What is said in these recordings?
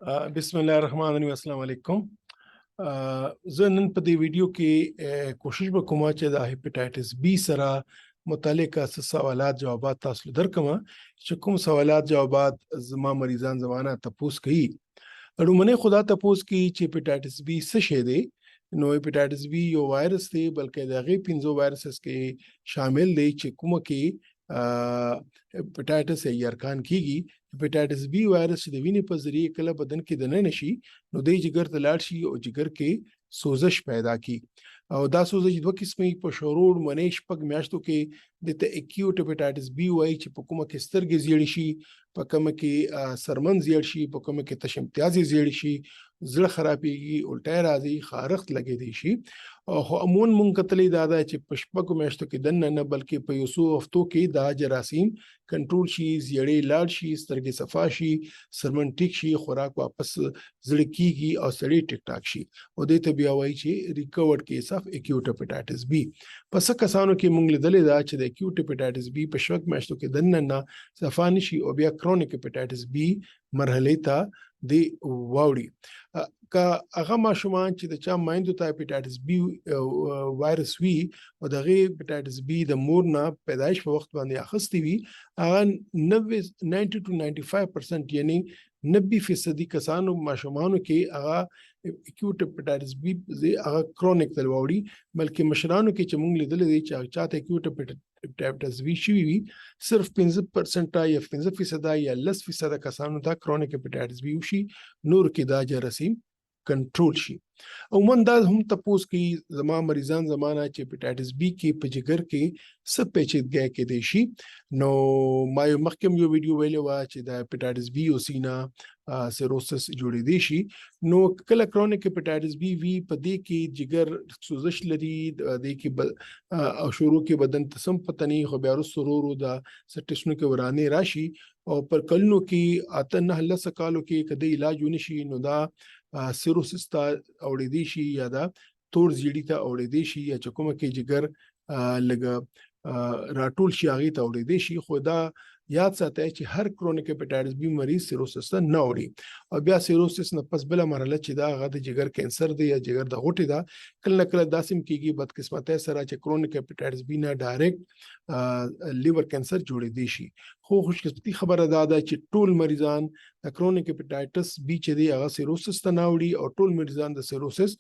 بسم الله الرحمن الرحیم. السلام علیکم. زه نن په دې ویډیو کې کوشش وکوم چې د هیپاټایټس بی سره متعلق څه سوالات جوابات تاسو له درکم چې کوم سوالات جوابات زما مریضان زمانه تپوس کوي. اړومنه خدا تپوس کوي چې هیپاټایټس بی څه شی دی. نو هیپاټایټس بی یو وایرس دی، بلکې د هغې 15 وایرسز کې شامل دی چې کومه کې هیپاټایټس یرکان کیږي. هیپاټایټس بی وایرس چې د وینې په ذریعه کله بدن کې دننه شي نو دی جګر ته لاړ شي او جګر کې سوزش پیدا کی. او دا سوزش دوه قسمه په شروع منې شپږ میاشتو کې د اکیوټ هیپاټایټس بی وایي چې په کومه کې سترګې زیړې شي، په کومه کې سرمن زیړ شي، په کومه کې تش امتیازي زیړ شي، زړه خرابېږي، الټی راځي، خارښت لګېدی شي. خو عموماً مونږ کتلې دا ده چې په شپږو میاشتو کې دننه نه بلکې په یو څو هفتو کې دا جراثیم کنټرول شي، زیړې لاړ شي، سترګې صفا شي، سرمن ټیک شي، خوراک واپس زړه کیږي او سړی ټیک ټاک شي. او دې ته بیا وایي چې ریکورډ کیس اف اکیوټ هیپاټایټس بی. پس کسانو کې مونږ لیدلې دا چې د اکیوټ هیپاټایټس بی په شپږ میاشتو کې دننه نه صفا نشي او بیا کرونیک هیپاټایټس بی مرحله ته دی واوړي. که هغه ماشومان چې د چا مایندو ته هیپاټایټس بی وایرس وي او د هغې هیپاټایټس بی د مور نه پیدایش په وخت باندې اخیستی وي، هغه 90 to 95% یعنی 90% کسانو ماشومانو کې هغه اکیوټ هیپاټایټس بی هغه کرونیک ته واوړي. بلکې مشرانو کې چې موږ لیدلې دی چې چاته اکیوټ هیپاټایټس بی شوي وي، صرف 15% یا 15% یا 10% کسانو ته کرونیک هیپاټایټس بی وشي، نور کې دا جراثیم کنټرول شي. عموماً دا هم تپوس کوي زما مریضان زمانه چې هیپاټایټس بی کې په جګر کې څه پیچیدګۍ کېدی شي. نو ما یو مخکې یو ویډیو ویلې وه چې د هیپاټایټس بی او سی نه سیروسس جوړېدی شي. نو کله کرونیک هیپاټایټس بی وي په دې کې جګر سوزش لري، دې کې شروع کې بدن ته سم پته نه وي، خو بیا وروسته ورو ورو د څه ټسټونو کې ورانې راشي او پر کلونو کې 8-9 کالو کې که د علاج ونه شي نو دا سیروسس ته اوړېدی شي یا دا تور زیړي ته اوړېدی شي یا چې کومه کې جګر لږه راټول شي هغې ته اوړېدی شي. خو دا یاد ساتئ چې هر کرونیک هیپاټایټس بی مریض سیروسس ته نه اوړي. او بیا سیروسس نه پس بله مرحله چې دا هغه د جګر کینسر دی یا جګر د غوټې ده. کله نه کله داسې هم کېږي بدقسمتۍ سره چې کرونیک هیپاټایټس بی نه ډایرکټ لیور کینسر جوړېدی شي. خو خوشقسمتي خبره دا ده چې ټول مریضان د کرونیک هیپاټایټس بی چې دی هغه سیروسس ته نه اوړي او ټول مریضان د سیروسس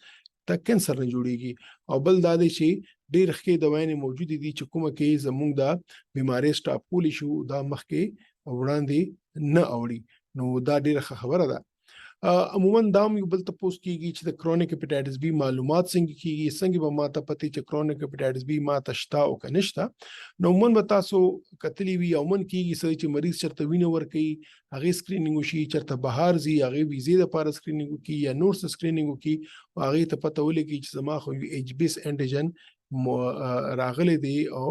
ته کینسر نه جوړیږي. او بل دا دی چې ډېر ښې دوايانې موجودې دي چې کومه کې زموږ دا بیمارۍ سټاپ کولی شو، دا مخکې وړاندې نه اوړي. نو دا ډېره ښه خبره ده. عموماً دا هم یو بل تپوس کېږي چې د کرونیک هیپاټایټس بی معلومات څنګه کېږي، څنګه به ما ته پته چې کرونیک هیپاټایټس بی ما ته شته او که نشته. نو عموماً به تاسو کتلي وي، عموماً کېږي څه چې مریض چېرته وینه ورکوي، هغې سکرینینګ وشي، چېرته بهر ځي هغې ویزې دپاره سکرینینګ وکړي یا نور څه سکرینینګ وکړي او هغې ته پته ولګي چې زما خو ایچ بیس انټیجن راغلی دی او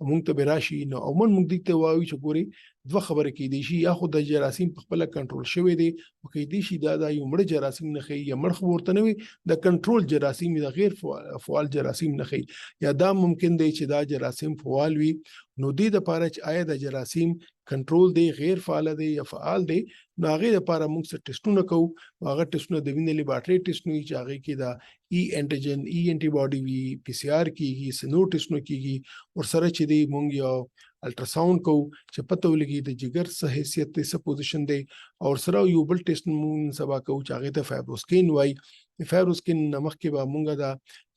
موږ ته به راشي. نو عموماً موږ دې ته وایو چې ګورئ دوه خبرې کېدی شي، یا خو د جراثیم په خپله کنټرول شوی دی او کېدی شي دا یو مړه جراثیم نه ښیي یا مړ خو ورته نه وي، د کنټرول جراثیم د غیر فعال جراثیم نه ښیي. یا دا ممکن دی چې دا جراثیم فعال وي. نو دې دپاره چې آیا د جراثیم کنټرول دی، غیر فعاله دی یا فعال دی، نو هغې دپاره موږ څه ټسټونه کوو. هغه ټسټونه د وینې لیبارټري ټسټونه وي چې هغې کې د ای انټیجن ای انټي باډي وي، پی سی آر کېږي، څه نور ټسټونه کېږي. ورسره چې دی موږ یو الټراساوند کوو چې پته ولګي د جګر څه حیثیت دی، څه پوزیشن دی. او ورسره یو بل ټسټ موږ سبا کوو چې هغې ته فایبروسکین وایي. فایبروسکین نه مخکې به موږ د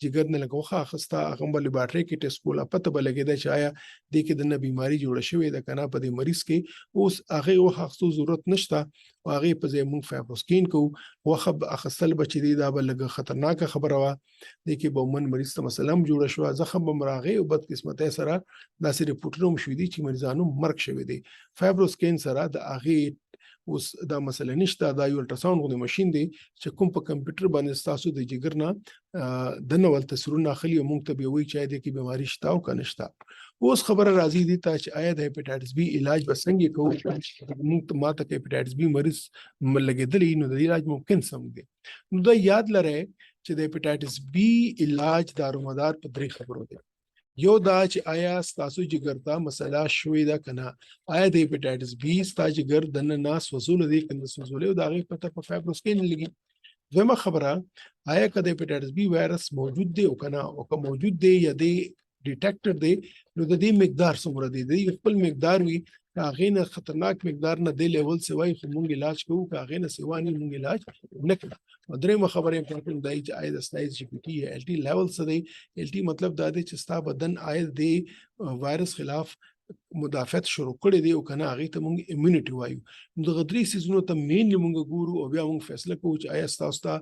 جګر نه لږه غوښه اخیسته، هغه به لیبارټري کې ټسټ کوله، پته به لګېده چې آیا دې کې دننه بیماري جوړه شوې ده که نه په دې مریض کې. اوس هغې غوښه اخیستو ضرورت نشته او هغې په ځای موږ فایبروسکین کوو. غوښه اخیستل به چې دی دا به لږه خطرناکه خبره وه. دې کې به عموماً مریض ته مسله هم جوړه شوه، زخم به هم راغی او بدقسمتۍ سره داسې ریپورټونه هم شوي دي چې مریضانو مرګ شوی دی. فایبروسکین سره د هغې اوس دا مسله نشته. دا یو الټراساوند غوندې ماشین دی چې کوم په کمپیوټر باندې ستاسو د جګر نه دننه ول تصویرونه اخلي او موږ ته به وایي چې آیا دې کې بیماري شته او که نشته. اوس خبره راځي دې ته چې آیا د هیپاټایټس بی علاج به څنګه کوو. موږ ته ما ته که هیپاټایټس بی مریض لګېدلی نو د دې علاج ممکن سم دی. نو دا یاد لرئ چې د هیپاټایټس بی علاج دارومدار په 3 خبرو دی. یو دا چې آیا ستاسو جګر ته مسله شوې ده که نه، آیا د هیپاټایټس بي ستا جګر دننه سوځولی دی که نه سوځولی او د هغې پته په فایبروسکین لګي. دویمه خبره، آیا که د هیپاټایټس بي وایرس موجود دی او که نه، او که موجود دی یا دی ډیټیکټډ دی نو د دې مقدار څومره دی. د دې خپل مقدار وي، که هغې نه خطرناک مقدار نه دی لیول سوی خو مونږ علاج کوو، که هغې نه سوا نه مونږ علاج نه کوو. او درېیمه خبره امپورټنټ دا چې آیا د ستا جي پي ټي یا ایل ټي لیول څه دی. ایل ټي مطلب دا دی چې ستا بدن آیا د وایرس خلاف مدافعت شروع کړی دی او که نه، هغې ته مونږ امیونټي وایو. نو دغه درې څیزونو ته مینلی مونږ ګورو او بیا مونږ فیصله کوو چې آیا ستاسو ته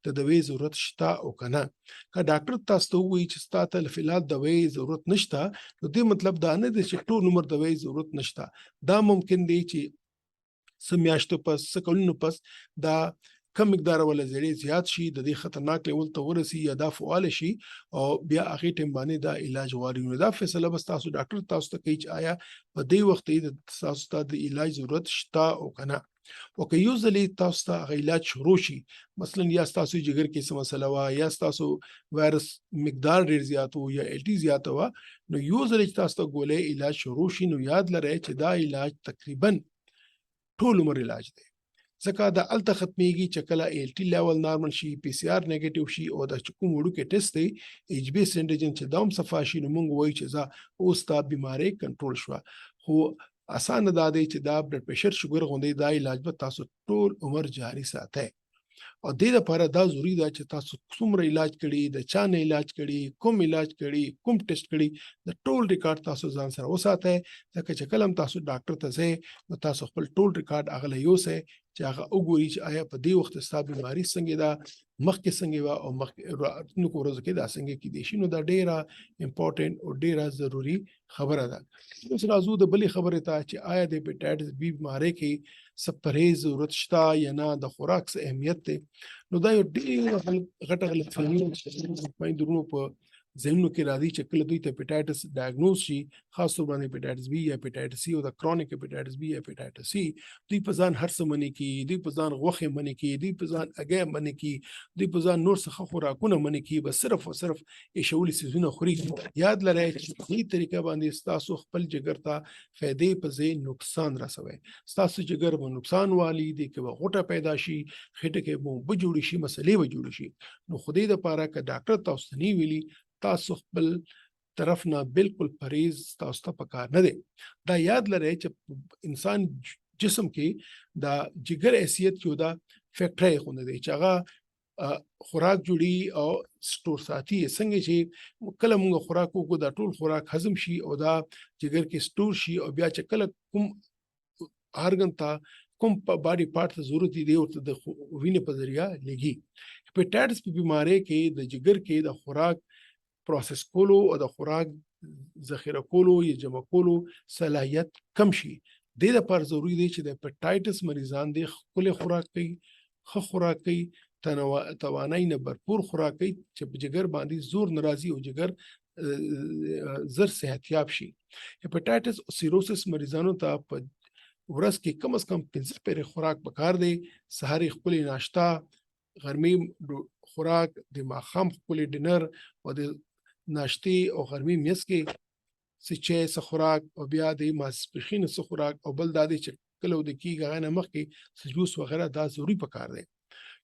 د دوی ضرورت شته او که نه. که ډاکټر تاسو ته ووایي چې ستا ته فی الحال دوی ضرورت نشته، نو دې مطلب دا نه دی چې ټول عمر دوی ضرورت نشته. دا ممکن دی چې څه میاشتو پس، څه کلونو پس دا کم مقدار ولا زیړې زیات شي، د دې خطرناک لیول ته ورسي یا دا فعال شي او بیا هغې ټیم باندې دا علاج غواړي. نو دا فیصله بس تاسو ډاکټر تاسو ته کوي چې آیا په دې وخت کې تاسو ته د علاج ضرورت شته او که نه. او که یو ځلې تاسو ته هغه علاج شروع شي، مثلا یا ستاسو جګر کې څه مسله وه یا ستاسو وایرس مقدار ډېر زیات و یا ایل ټي زیاته وه، نو یو ځلې چې تاسو ته ګولۍ علاج شروع شي نو یاد لرئ چې دا علاج تقریبا ټول عمر علاج دی. ځکه دا هلته ختمیږي چې کله ایل ټي لیول نارمل شي، پی سي آر نیګیټیو شي او دا چې کوم وړوکی ټیسټ دی ایچ بیس انټیجن چې دا هم صفا شي، نو موږ وایو چې اوس دا بیمارۍ کنټرول شوه. خو اسانه دا دی چې دا بلډ پریشر شوګر غوندې دا علاج به تاسو ټول عمر جاري ساتئ. او دې لپاره دا ضروري ده چې تاسو څومره علاج کړي، د چا نه علاج کړي، کوم علاج کړي، کوم ټیسټ کړي، د ټول ریکارډ تاسو ځان سره وساتئ. ځکه چې کله هم تاسو ډاکټر ته ځئ نو تاسو خپل ټول ریکارډ هغه له یوسئ چې هغه وګوري چې آیا په دې وخت ستا بیماري څنګه ده، مخکې څنګه وه او راتلونکو ورځو کې دا څنګه کیدای شي. نو دا ډېره امپورټنټ او ډېره ضروري خبره ده. اوس راځو د بلې خبرې ته چې آیا د هیپاټایټس بي بیمارۍ کې څه پرهیز ضرورت شته یا نه، د خوراک څه اهمیت دی. نو دا یو ډېره غټه غلطفهمي ده چې میندرونو په ذهنونو کې راځي چې کله دوی ته هیپاټایټس ډایګنوز شي، خاص طور باندې هیپاټایټس بي یا هیپاټایټس سی او د کرونیک هیپاټایټس بي یا هیپاټایټس سی، دوی په ځان هر څه منې کوي، دوی په ځان غوښې منې کوي، دوی په ځان هګۍ منې کوي، دوی په ځان نور څه خوراکونه منې کوي، بس صرف او صرف ایښولي څیزونه خوري. یاد لرئ چې په دې طریقه باندې ستاسو خپل جګر ته فایدې په ځای نقصان رسوئ. ستاسو جګر به نقصان والي، دې کې به غوټه پیدا شي، خېټه کې به اوبه جوړې شي، مسلې به جوړې شي. نو خو دې دپاره که ډاکټر تاسو ته نه ویلي، تاسو خپل طرف نه بالکل پرهیز تاسو ته پکار نه دی. دا یاد لرئ چې انسان جسم کې دا جګر حیثیت یو دا فیکټری غوندې دی چې هغه خوراک جوړي او سټور ساتي. څنګه چې کله موږ خوراک وکړو دا ټول خوراک هضم شي او دا جګر کې سټور شي او بیا چې کله کوم ارګن ته کوم باډي پارت ته ضرورت دی ورته د وینې په ذریعه لګي. هیپاټایټس په بیمارۍ کې د جګر کې د خوراک پروسس کولو او د خوراک ذخیره کولو یا جمع کولو صلاحیت کم شي. دې لپاره ضروري دی چې د هیپاټایټس مریضان دې ښکلی خوراک کوي، ښه خوراک کوي، توانایي نه بھرپور خوراک کوي چې په جګر باندې زور نه راځي او جګر زر صحتیاب شي. هیپاټایټس او سیروسس مریضانو ته په ورځ کې کم از کم 5 پیرې خوراک پکار دی. سهار یې ښکلې ناشته، غرمې خوراک، د ماښام ښکلې ډینر او د ناشتې او غرمې میز کې څه چای، څه خوراک او بیا د ماسپښین څه خوراک او بل دا دی چې کله وده کېږي هغه نه مخکې څه جوس وغیره دا ضروري پکار دی.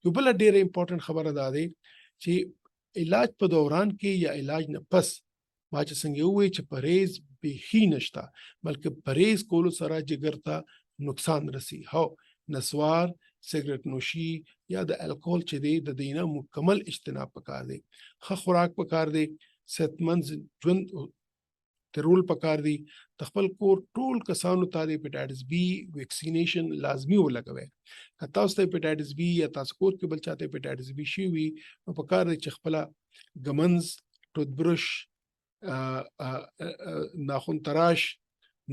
یو بله ډېره امپورټنټ خبره دا دی چې علاج په دوران کې یا علاج نه پس ما چې څنګه ووایي چې پرهیز بیخي نشته، بلکې پرهیز کولو سره جګر ته نقصان رسي. هو نسوار، سیګریټ نوشي یا د الکوهول چې دی د دې نه مکمل اجتناب پکار دی. ښه خوراک پکار دی، صحتمند ژوند تیرول پکار دی. د خپل کور ټول کسانو ته د هیپاټایټس بي ویکسینیشن لازمي ولګوئ. که تاسو ته هیپاټایټس بي یا تاسو کور کې بل چاته هیپاټایټس بي شوي وي نو پکار دی چې خپله ګمنز، ټوت برش، ناخن تراش،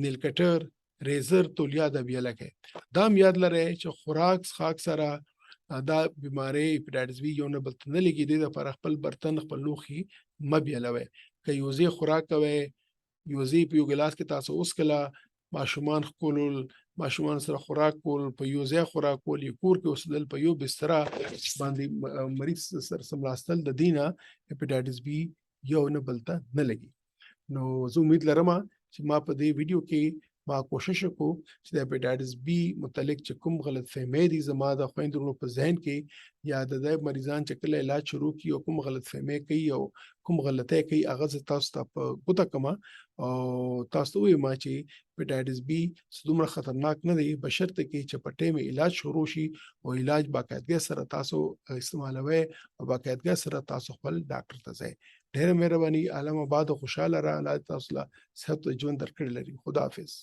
نیل کټر، ریزر، تولیه دا بیاله کوي. دا هم یاد لرئ چې خوراک څښاک سره دا بیمارۍ هیپاټایټس بي یو نه بل ته نه لګي. دې دپاره خپل برتن، خپل لوښي مه بیالوئ. که یو ځای خوراک کوئ، یو ځای په یو ګلاس کې تاسو وڅښله، ماشومان ښکلول، ماشومان سره خوراک کول، په یو ځای خوراک کول، یو کور کې اوسېدل، په یو بستره باندې مریض سره څملاستل، د دې نه هیپاټایټس بي یو نه بل ته نه لګي. نو زه امید لرم چې ما په دې ویډیو کې ما کوشش وکړو چې د هپیټایټس بي متعلق چې کوم غلط فهمۍ دي زما د خویندو ورونو په ذهن کې یا د دې مریضان چې کله علاج شروع کی او کوم غلط فهمۍ کوي او کوم غلطۍ کوي هغه زه تاسو ته په ګوته کما او تاسو ته وایم چې هپیټایټس بي دومره خطرناک نه دی بشرطه کې چې په ټیم علاج شروع شي او علاج باقاعدګۍ سره تاسو استعمالوي او باقاعدګۍ سره تاسو خپل ډاکټر ته ځئ. ډېره مهرباني عالم آباد او خوشاله را الله تاسو له صحت او ژوند درکړي لري. خدا حافظ.